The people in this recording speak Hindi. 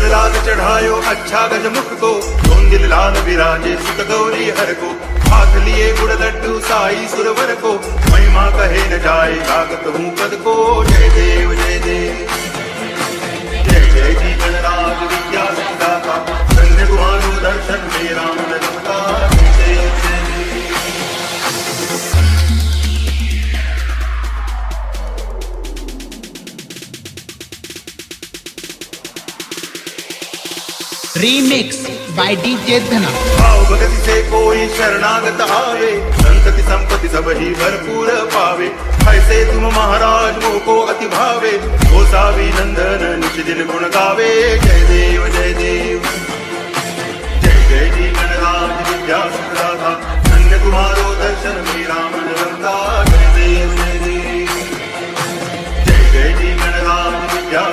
लाल चढ़ायो अच्छा गजमुख को, धोंदिल लाल विराजे सुत गौरी हर को। हाथ लिए गुड़ लड्डू साई सुरवर को, महिमा कहे न जाए लागत हूँ पद को। जय देव जय देव जय जय जी गणराज विद्या सिद्धाता, धन्य तुम्हारो दर्शन में राम लगता। जय देव जय देव। रीमिक्स बाय डीजे धना। भाव भगति से कोई शरणागत आवे, संतति संपत्ति सब ही भरपूर पावे। ऐसे तुम महाराज को अति भावे, गोसावी नंदन निज दिन गुण गावे। जय देव जय देव जय जय जी गणराज विद्या सिद्धाता, धन्य तुम्हारो दर्शन में राम लगता। जय देव जय देव जय जय जी गणराज विद्या